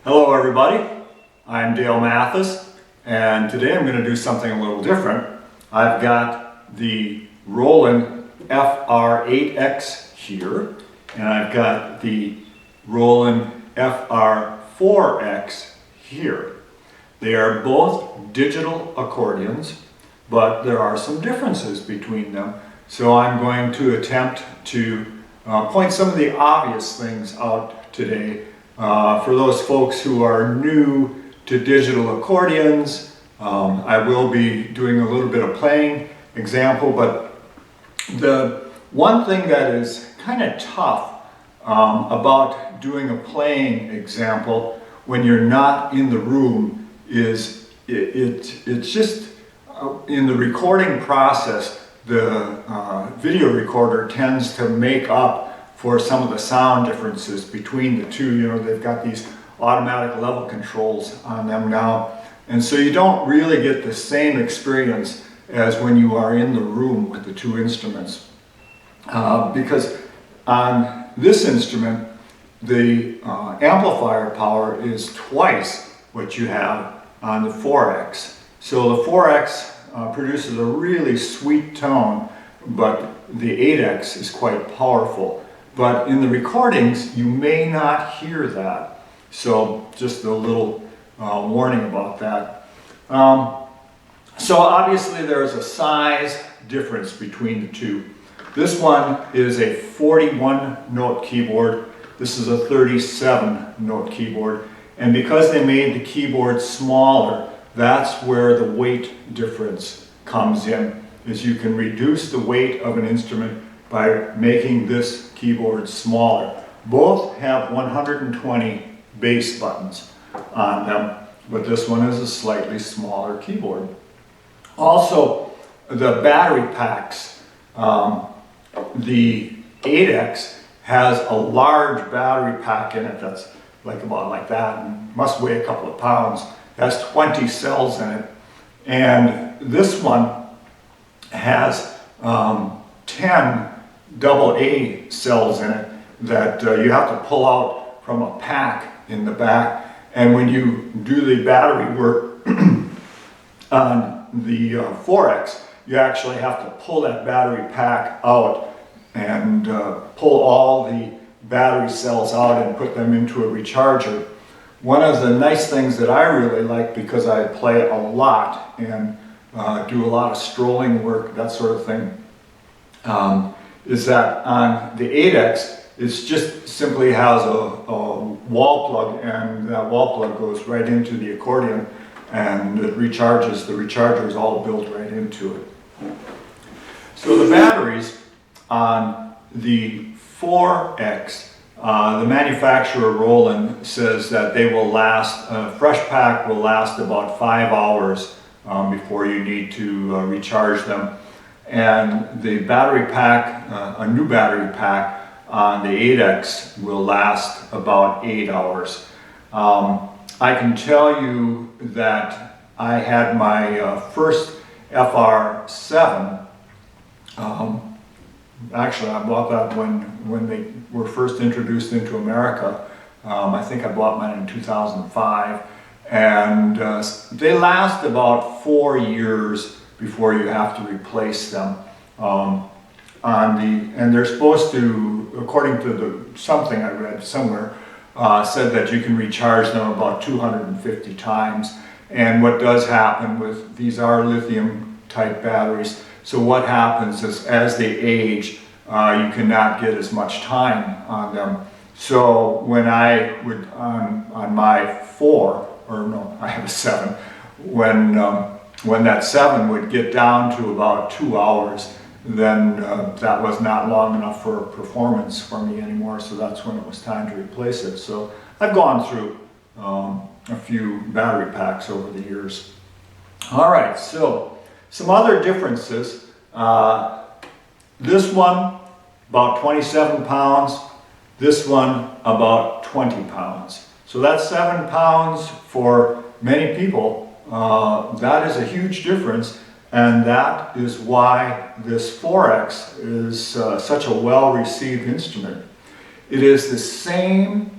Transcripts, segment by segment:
Hello everybody, I'm Dale Mathis, and today I'm going to do something a little different. I've got the Roland FR8X here, and I've got the Roland FR4X here. They are both digital accordions, but there are some differences between them. So I'm going to attempt to point some of the obvious things out today. For those folks who are new to digital accordions, I will be doing a little bit of playing example, but the one thing that is kind of tough about doing a playing example when you're not in the room is it's just in the recording process, the video recorder tends to make up for some of the sound differences between the two. You know, they've got these automatic level controls on them now, and so you don't really get the same experience as when you are in the room with the two instruments. Because on this instrument, the amplifier power is twice what you have on the 4X. So the 4X produces a really sweet tone, but the 8X is quite powerful. But in the recordings, you may not hear that. So just a little warning about that. So obviously there is a size difference between the two. This one is a 41 note keyboard. This is a 37 note keyboard. And because they made the keyboard smaller, that's where the weight difference comes in, is you can reduce the weight of an instrument by making this keyboard smaller. Both have 120 bass buttons on them, but this one is a slightly smaller keyboard. Also, the battery packs. The 8X has a large battery pack in it that's about like that and must weigh a couple of pounds. It has 20 cells in it, and this one has 10 AA cells in it that you have to pull out from a pack in the back. And when you do the battery work on the 4X, you actually have to pull that battery pack out and pull all the battery cells out and put them into a recharger. One of the nice things that I really like, because I play a lot and do a lot of strolling work, that sort of thing, is that on the 8X, it just simply has a wall plug, and that wall plug goes right into the accordion and it recharges. The recharger is all built right into it. So the batteries on the 4X, the manufacturer Roland says that they will last, a fresh pack will last about 5 hours before you need to recharge them. And the battery pack, a new battery pack on the 8X will last about 8 hours. I can tell you that I had my first FR7. Actually, I bought that when they were first introduced into America. I think I bought mine in 2005. And they last about 4 years before you have to replace them. And they're supposed to, according to something I read somewhere, said that you can recharge them about 250 times. And what does happen with, these are lithium type batteries, so what happens is as they age, you cannot get as much time on them. So when I would, on my 4, or no, I have a 7, when that 7 would get down to about 2 hours, then that was not long enough for performance for me anymore, so that's when it was time to replace it. So I've gone through a few battery packs over the years. All right, so some other differences. This one, about 27 pounds. This one, about 20 pounds. So that's 7 pounds for many people. That is a huge difference, and that is why this 4X is such a well-received instrument. It is the same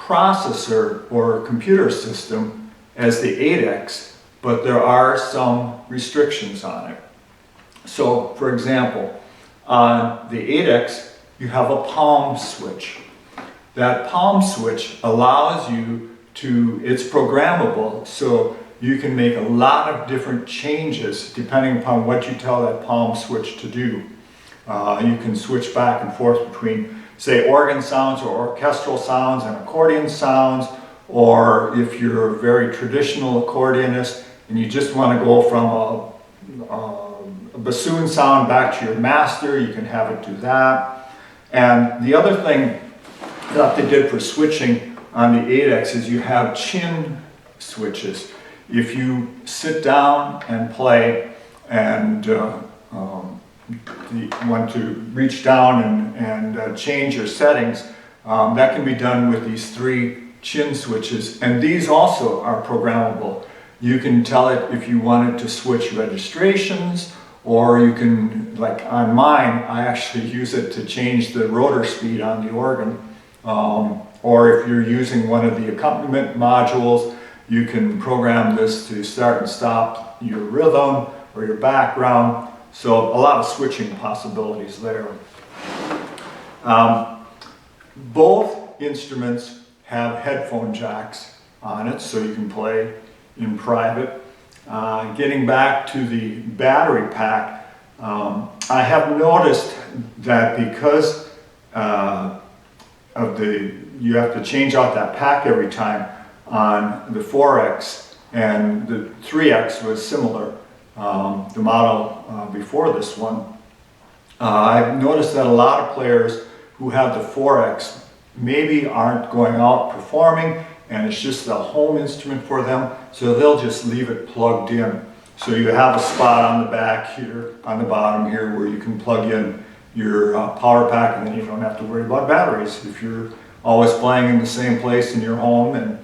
processor or computer system as the 8X, but there are some restrictions on it. So, for example, on the 8X, you have a palm switch. That palm switch allows you to, it's programmable, so you can make a lot of different changes depending upon what you tell that palm switch to do. You can switch back and forth between, say, organ sounds or orchestral sounds and accordion sounds, or if you're a very traditional accordionist and you just want to go from a bassoon sound back to your master, you can have it do that. And the other thing that they did for switching on the 8X is you have chin switches. If you sit down and play and you want to reach down and change your settings, that can be done with these 3 chin switches, and these also are programmable. You can tell it if you want it to switch registrations, or you can, like on mine, I actually use it to change the rotor speed on the organ. Or if you're using one of the accompaniment modules, you can program this to start and stop your rhythm or your background. So a lot of switching possibilities there. Both instruments have headphone jacks on it, so you can play in private. Getting back to the battery pack, I have noticed that because you have to change out that pack every time on the 4X, and the 3X was similar, the model before this one. I've noticed that a lot of players who have the 4X maybe aren't going out performing, and it's just a home instrument for them, so they'll just leave it plugged in. So you have a spot on the back here, on the bottom here, where you can plug in your power pack, and then you don't have to worry about batteries. If you're always playing in the same place in your home and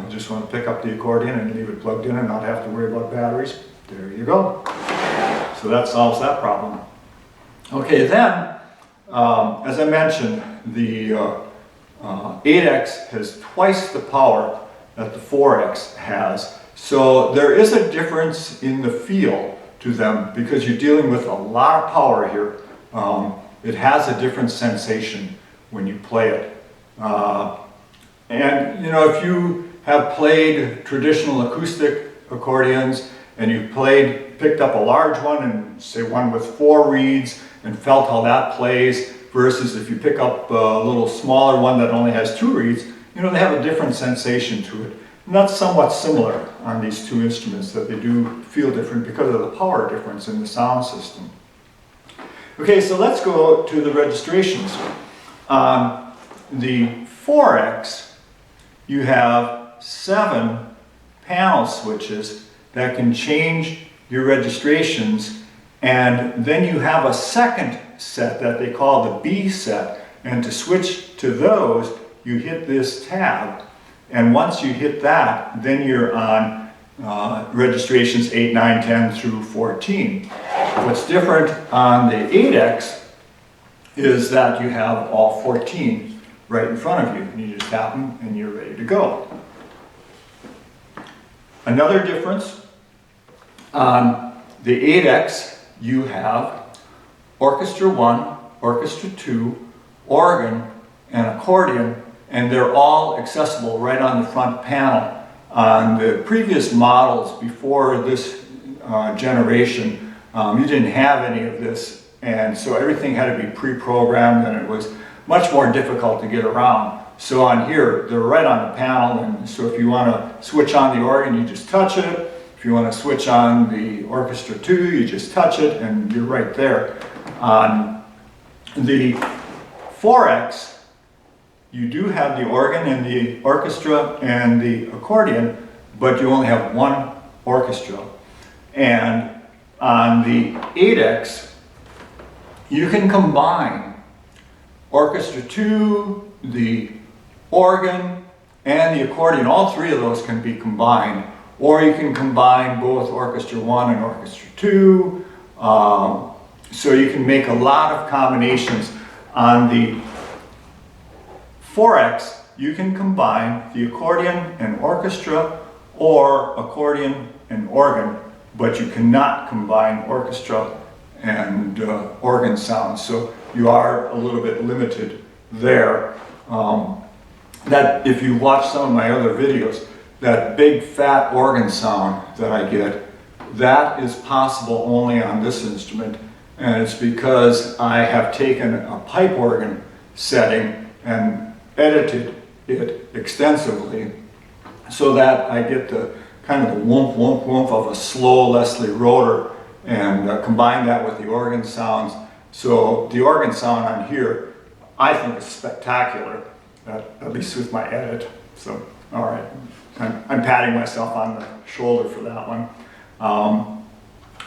you just want to pick up the accordion and leave it plugged in and not have to worry about batteries, there you go. So that solves that problem. Okay, then, as I mentioned, the 8X has twice the power that the 4X has. So there is a difference in the feel to them because you're dealing with a lot of power here. It has a different sensation when you play it. And you know, if you have played traditional acoustic accordions and you've picked up a large one and say one with 4 reeds and felt how that plays versus if you pick up a little smaller one that only has 2 reeds, you know, they have a different sensation to it. And that's somewhat similar on these 2 instruments, that they do feel different because of the power difference in the sound system. Okay, so let's go to the registrations. On the 4X, you have 7 panel switches that can change your registrations, and then you have a second set that they call the B set, and to switch to those, you hit this tab, and once you hit that, then you're on registrations 8, 9, 10 through 14. What's different on the 8X is that you have all 14 right in front of you, and you just tap them and you're ready to go. Another difference, on the 8X you have orchestra 1, orchestra 2, organ, and accordion, and they're all accessible right on the front panel. On the previous models before this generation, you didn't have any of this, and so everything had to be pre-programmed, and it was much more difficult to get around. So on here, they're right on the panel, and so if you want to switch on the organ, you just touch it. If you want to switch on the orchestra 2, you just touch it, and you're right there. On the 4X, you do have the organ and the orchestra and the accordion, but you only have one orchestra. And on the 8X, you can combine orchestra 2, the organ, and the accordion. All 3 of those can be combined. Or you can combine both orchestra 1 and orchestra 2. So you can make a lot of combinations. On the 4X, you can combine the accordion and orchestra or accordion and organ, but you cannot combine orchestra and organ sounds. So you are a little bit limited there. That if you watch some of my other videos, that big fat organ sound that I get, that is possible only on this instrument, and it's because I have taken a pipe organ setting and edited it extensively so that I get the kind of the whoomp whoomp whoomp of a slow Leslie rotor and combine that with the organ sounds. So the organ sound on here I think is spectacular, at least with my edit. So all right, I'm patting myself on the shoulder for that one.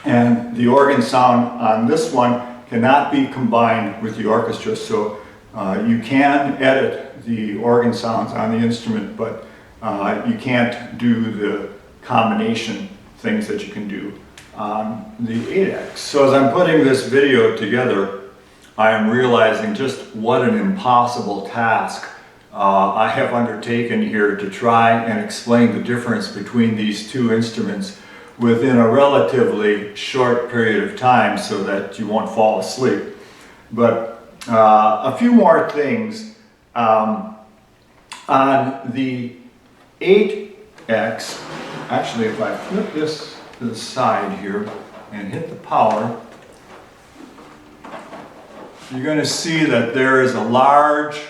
And the organ sound on this one cannot be combined with the orchestra, so you can edit the organ sounds on the instrument, but you can't do the combination things that you can do on the 8X. So as I'm putting this video together, I am realizing just what an impossible task I have undertaken here to try and explain the difference between these two instruments within a relatively short period of time so that you won't fall asleep. But a few more things. On the 8X, actually if I flip this to the side here and hit the power, you're going to see that there is a large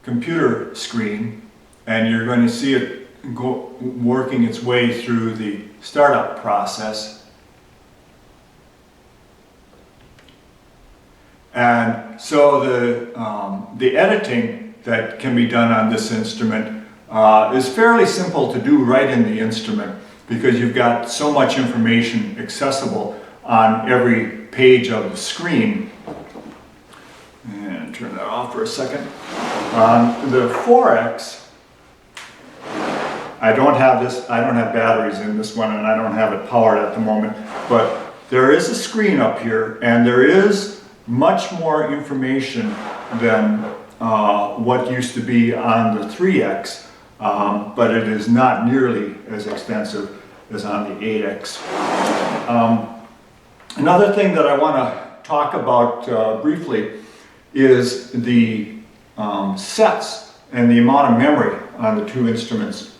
computer screen, and you're going to see it working its way through the startup process. And so the editing that can be done on this instrument is fairly simple to do right in the instrument, because you've got so much information accessible on every page of the screen. And turn that off for a second. On the 4X, I don't have batteries in this one, and I don't have it powered at the moment, but there is a screen up here, and there is much more information than what used to be on the 3X, but it is not nearly as extensive as on the 8X. Another thing that I want to talk about briefly is the sets and the amount of memory on the two instruments.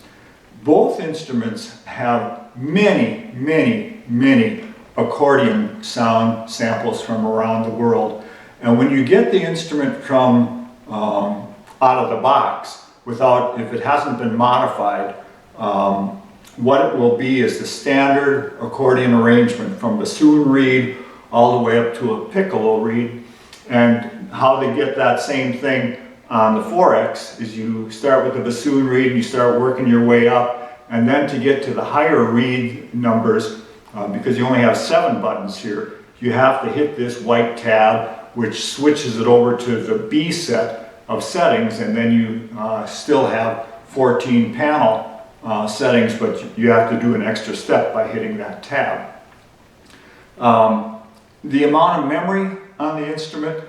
Both instruments have many, many, many accordion sound samples from around the world. And when you get the instrument from out of the box, if it hasn't been modified, what it will be is the standard accordion arrangement from bassoon reed all the way up to a piccolo reed. And how they get that same thing on the 4X is you start with the bassoon reed and you start working your way up, and then to get to the higher reed numbers, because you only have 7 buttons here, you have to hit this white tab, which switches it over to the B set of settings, and then you still have 14 panel settings, but you have to do an extra step by hitting that tab. The amount of memory on the instrument,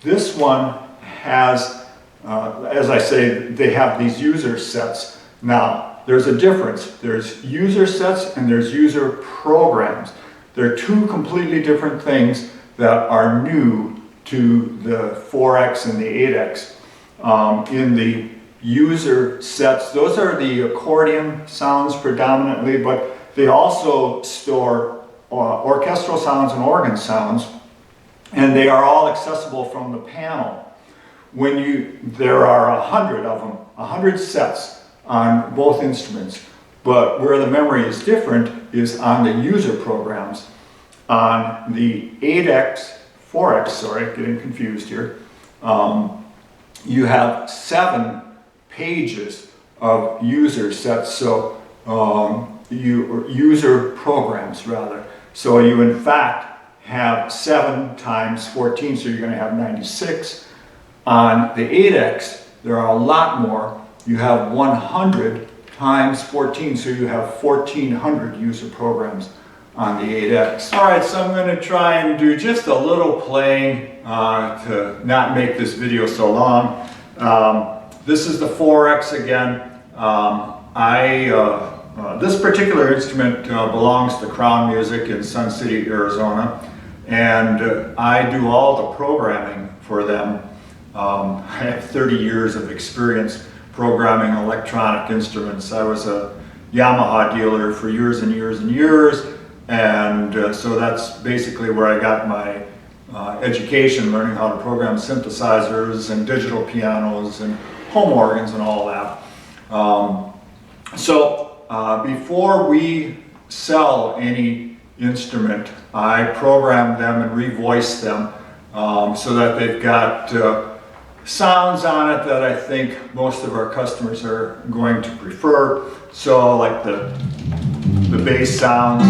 this one has, as I say, they have these user sets. Now, there's a difference. There's user sets and there's user programs. They're two completely different things that are new to the 4X and the 8X. In the user sets, those are the accordion sounds predominantly, but they also store orchestral sounds and organ sounds, and they are all accessible from the panel. There are 100 of them, 100 sets on both instruments, but where the memory is different is on the user programs. On the 4X, sorry, getting confused here, you have 7 pages of user sets, so user programs rather. So you in fact have 7 times 14, so you're going to have 96. On the 8X, there are a lot more. You have 100 times 14, so you have 1,400 user programs on the 8X. All right, so I'm going to try and do just a little playing to not make this video so long. This is the 4X again. This particular instrument belongs to Crown Music in Sun City, Arizona, and I do all the programming for them. I have 30 years of experience programming electronic instruments. I was a Yamaha dealer for years and years and years, and so that's basically where I got my education, learning how to program synthesizers and digital pianos and home organs and all that. Before we sell any instrument, I program them and revoice them so that they've got sounds on it that I think most of our customers are going to prefer. So like the bass sounds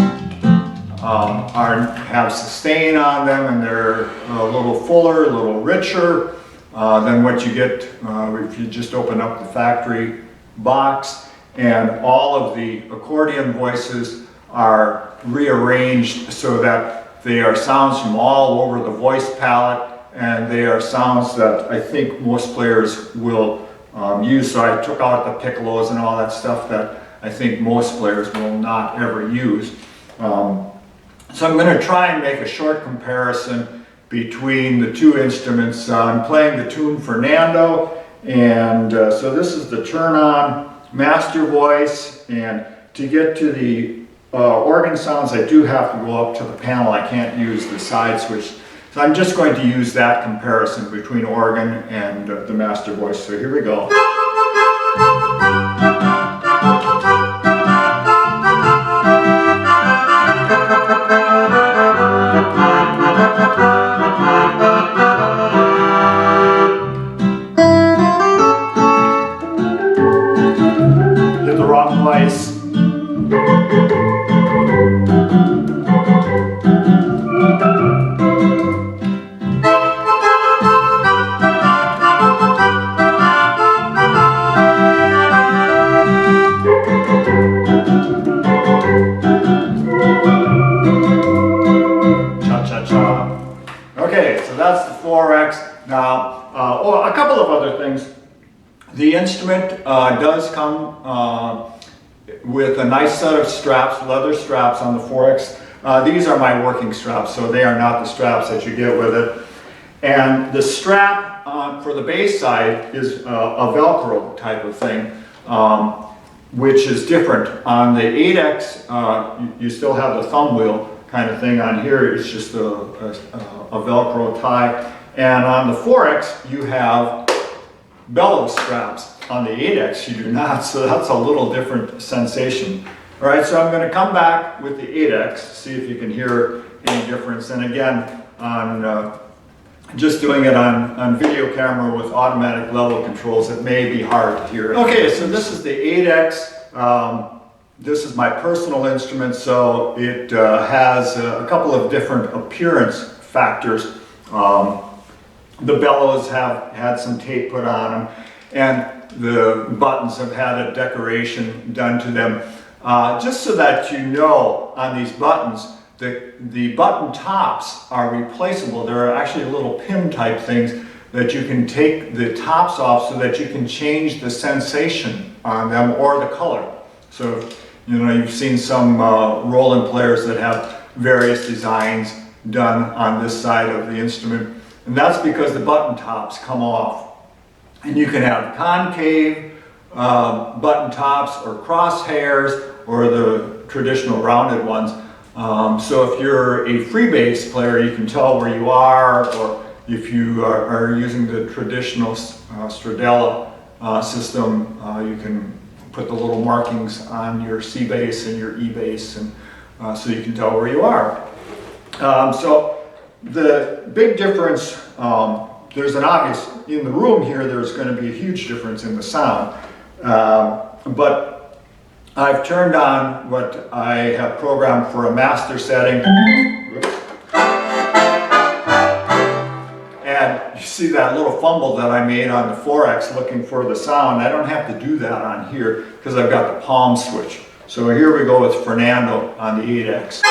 have sustain on them, and they're a little fuller, a little richer than what you get if you just open up the factory box. And all of the accordion voices are rearranged so that they are sounds from all over the voice palette, and they are sounds that I think most players will use. So I took out the piccolos and all that stuff that I think most players will not ever use. So I'm going to try and make a short comparison between the two instruments. I'm playing the tune Fernando, and so this is the turn-on master voice, and to get to the organ sounds I do have to go up to the panel. I can't use the side switch. So I'm just going to use that comparison between organ and the master voice. So here we go. Hit the wrong place. Okay, so that's the 4X. Now, a couple of other things. The instrument does come with a nice set of straps, leather straps on the 4X. These are my working straps, so they are not the straps that you get with it. And the strap for the bass side is a Velcro type of thing, which is different. On the 8X, you still have the thumb wheel kind of thing. On here, it's just a Velcro tie. And on the 4X, you have bellows straps. On the 8X, you do not, so that's a little different sensation. All right, so I'm going to come back with the 8X, see if you can hear any difference. And again, on just doing it on video camera with automatic level controls, it may be hard to hear. Okay, so this is the 8X. This is my personal instrument, so it has a couple of different appearance factors. The bellows have had some tape put on them, and the buttons have had a decoration done to them. Just so that you know, on these buttons, the button tops are replaceable. There are actually little pin type things that you can take the tops off so that you can change the sensation on them or the color. So, you know, you've seen some Roland players that have various designs done on this side of the instrument. And that's because the button tops come off. And you can have concave button tops or crosshairs or the traditional rounded ones. So if you're a free bass player, you can tell where you are, or if you are using the traditional Stradella system, you can put the little markings on your C bass and your E bass, and so you can tell where you are. So the big difference, there's an obvious, in the room here, there's going to be a huge difference in the sound. But I've turned on what I have programmed for a master setting. And you see that little fumble that I made on the 4X looking for the sound. I don't have to do that on here because I've got the palm switch. So here we go with Fernando on the 8X.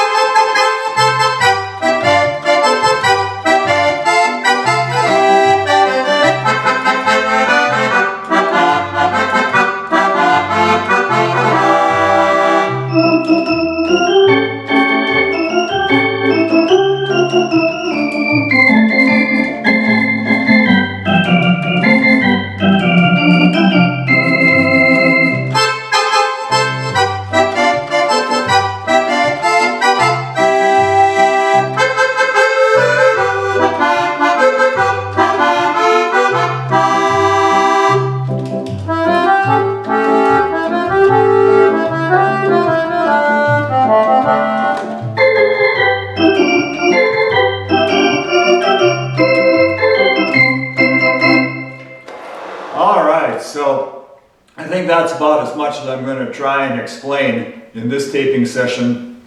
think that's about as much as I'm going to try and explain in this taping session.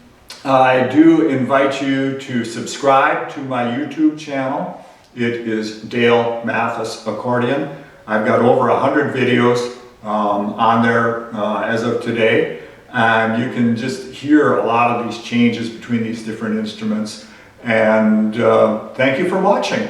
I do invite you to subscribe to my YouTube channel. It is Dale Mathis Accordion. I've got over 100 videos on there as of today, and you can just hear a lot of these changes between these different instruments. And thank you for watching.